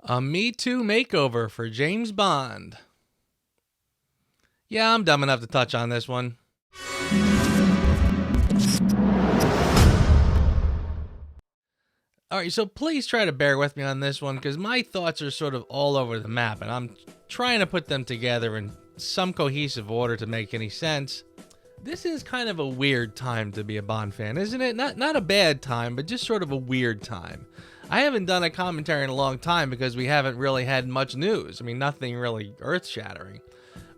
A MeToo Makeover for James Bond. Yeah, I'm dumb enough to touch on this one. Alright, so please try to bear with me on this one, because my thoughts are sort of all over the map, and I'm trying to put them together in some cohesive order to make any sense. This is kind of a weird time to be a Bond fan, isn't it? Not a bad time, but just sort of a weird time. I haven't done a commentary in a long time because we haven't really had much news. I mean, nothing really earth-shattering.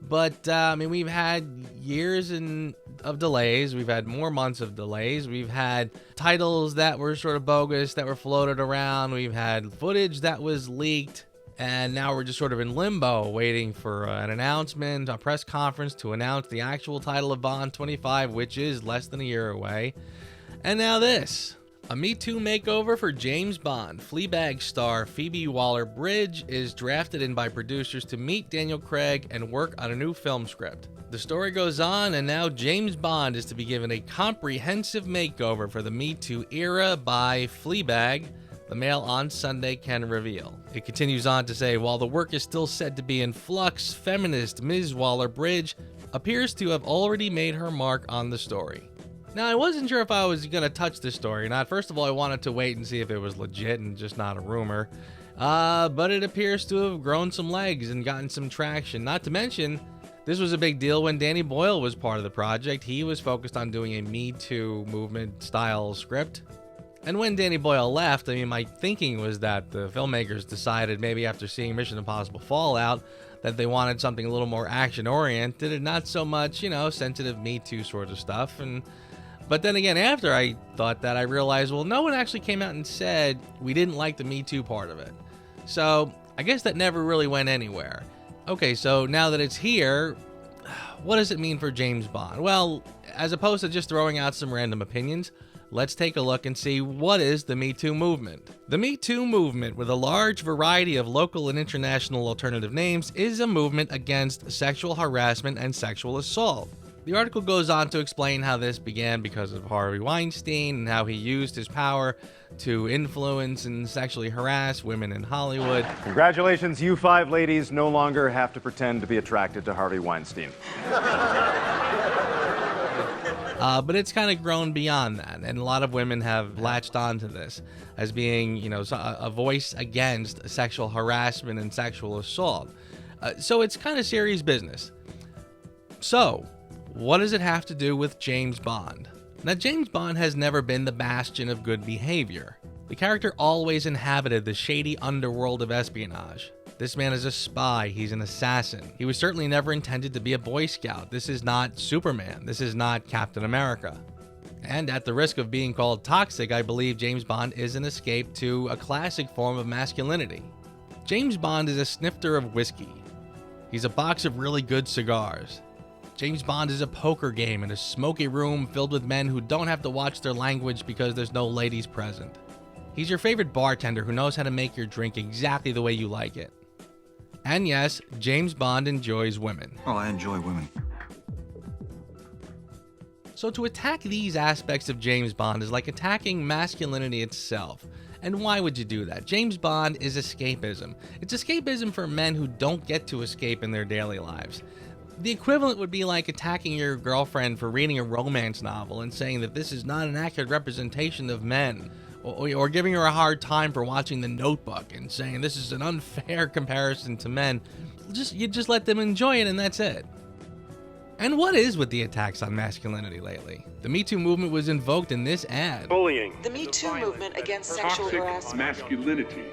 But, we've had years of delays. We've had more months of delays. We've had titles that were sort of bogus that were floated around. We've had footage that was leaked. And now we're just sort of in limbo, waiting for an announcement, a press conference to announce the actual title of Bond 25, which is less than a year away. And now this. A MeToo makeover for James Bond. Fleabag star Phoebe Waller-Bridge is drafted in by producers to meet Daniel Craig and work on a new film script. The story goes on, and now James Bond is to be given a comprehensive makeover for the MeToo era by Fleabag, the Mail on Sunday can reveal. It continues on to say, while the work is still said to be in flux, feminist Ms. Waller-Bridge appears to have already made her mark on the story. Now, I wasn't sure if I was going to touch this story or not. First of all, I wanted to wait and see if it was legit and just not a rumor. But it appears to have grown some legs and gotten some traction. Not to mention, this was a big deal when Danny Boyle was part of the project. He was focused on doing a Me Too movement style script. And when Danny Boyle left, my thinking was that the filmmakers decided, maybe after seeing Mission Impossible Fallout, that they wanted something a little more action-oriented and not so much, sensitive Me Too sort of stuff. But then again, after I thought that, I realized, well, no one actually came out and said we didn't like the Me Too part of it. So I guess that never really went anywhere. Okay, so now that it's here, what does it mean for James Bond? Well, as opposed to just throwing out some random opinions, let's take a look and see what is the Me Too movement. The Me Too movement, with a large variety of local and international alternative names, is a movement against sexual harassment and sexual assault. The article goes on to explain how this began because of Harvey Weinstein and how he used his power to influence and sexually harass women in Hollywood. Congratulations, you 5 ladies no longer have to pretend to be attracted to Harvey Weinstein. But it's kind of grown beyond that, and a lot of women have latched onto this as being, a voice against sexual harassment and sexual assault. So it's kind of serious business. So, what does it have to do with James Bond? Now, James Bond has never been the bastion of good behavior. The character always inhabited the shady underworld of espionage. This man is a spy. He's an assassin. He was certainly never intended to be a Boy Scout. This is not Superman. This is not Captain America. And at the risk of being called toxic, I believe James Bond is an escape to a classic form of masculinity. James Bond is a snifter of whiskey. He's a box of really good cigars. James Bond is a poker game in a smoky room filled with men who don't have to watch their language because there's no ladies present. He's your favorite bartender who knows how to make your drink exactly the way you like it. And yes, James Bond enjoys women. Oh, I enjoy women. So to attack these aspects of James Bond is like attacking masculinity itself. And why would you do that? James Bond is escapism. It's escapism for men who don't get to escape in their daily lives. The equivalent would be like attacking your girlfriend for reading a romance novel and saying that this is not an accurate representation of men, or giving her a hard time for watching The Notebook and saying this is an unfair comparison to men. You just let them enjoy it, and that's it. And what is with the attacks on masculinity lately? The Me Too movement was invoked in this ad. Bullying. The Me Too movement against sexual harassment. Masculinity.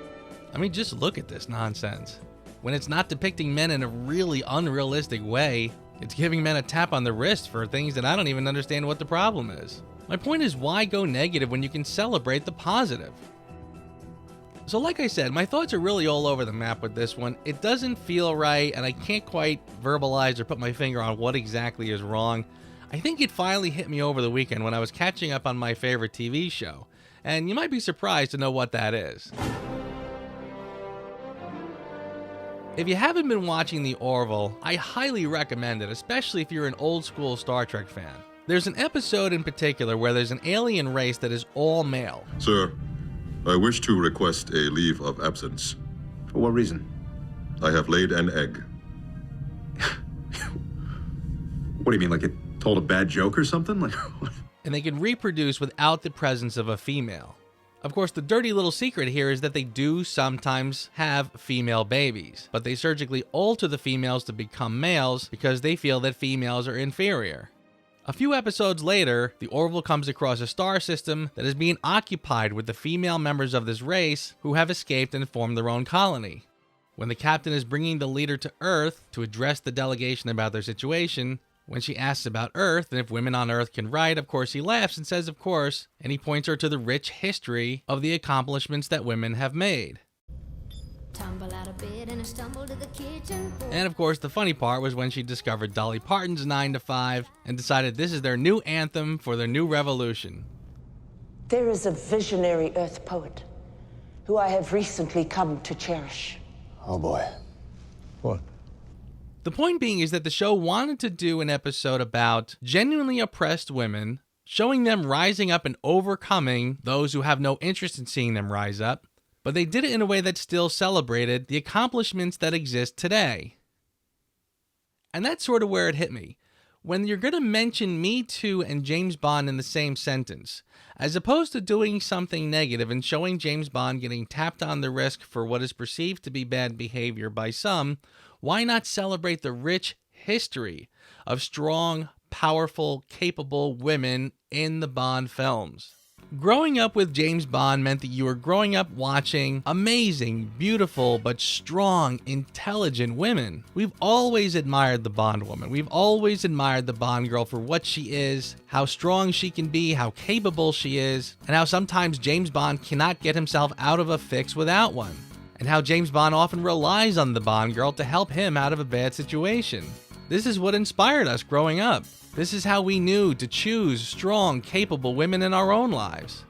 Just look at this nonsense. When it's not depicting men in a really unrealistic way, it's giving men a tap on the wrist for things that I don't even understand what the problem is. My point is, why go negative when you can celebrate the positive? So like I said, my thoughts are really all over the map with this one. It doesn't feel right, and I can't quite verbalize or put my finger on what exactly is wrong. I think it finally hit me over the weekend when I was catching up on my favorite TV show, and you might be surprised to know what that is. If you haven't been watching The Orville, I highly recommend it, especially if you're an old school Star Trek fan. There's an episode in particular where there's an alien race that is all male. Sir, I wish to request a leave of absence For what reason? I have laid an egg. What do you mean, like it told a bad joke or something? Like, And they can reproduce without the presence of a female. Of course, the dirty little secret here is that they do sometimes have female babies, but they surgically alter the females to become males because they feel that females are inferior. A few episodes later, the Orville comes across a star system that is being occupied with the female members of this race who have escaped and formed their own colony. When the captain is bringing the leader to Earth to address the delegation about their situation, when she asks about Earth and if women on Earth can write, of course he laughs and says of course, and he points her to the rich history of the accomplishments that women have made. Tumble out of bed and I stumble to the kitchen. And of course the funny part was when she discovered Dolly Parton's 9 to 5 and decided this is their new anthem for their new revolution. There is a visionary Earth poet who I have recently come to cherish. Oh boy. What? The point being is that the show wanted to do an episode about genuinely oppressed women, showing them rising up and overcoming those who have no interest in seeing them rise up, but they did it in a way that still celebrated the accomplishments that exist today. And that's sort of where it hit me. When you're going to mention Me Too and James Bond in the same sentence, as opposed to doing something negative and showing James Bond getting tapped on the wrist for what is perceived to be bad behavior by some, why not celebrate the rich history of strong, powerful, capable women in the Bond films? Growing up with James Bond meant that you were growing up watching amazing, beautiful, but strong, intelligent women. We've always admired the Bond woman. We've always admired the Bond girl for what she is, how strong she can be, how capable she is, and how sometimes James Bond cannot get himself out of a fix without one, and how James Bond often relies on the Bond girl to help him out of a bad situation. This is what inspired us growing up. This is how we knew to choose strong, capable women in our own lives.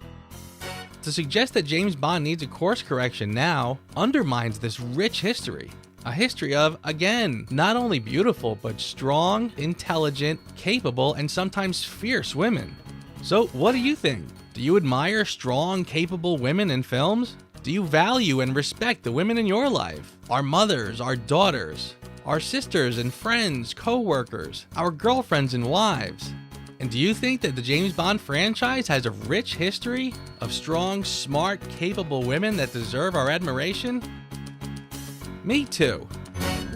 To suggest that James Bond needs a course correction now undermines this rich history. A history of, again, not only beautiful, but strong, intelligent, capable, and sometimes fierce women. So what do you think? Do you admire strong, capable women in films? Do you value and respect the women in your life? Our mothers, our daughters, our sisters and friends, co-workers, our girlfriends and wives. And do you think that the James Bond franchise has a rich history of strong, smart, capable women that deserve our admiration? Me too.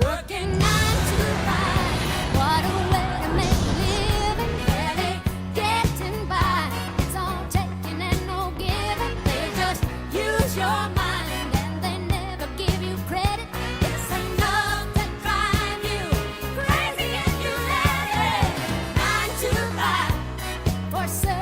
Working 9 to 5. What a way to make a living. Barely getting by. It's all taking and no giving. They just use your mind and they never give you credit. It's enough to drive you crazy and you let it. 9 to 5 for certain.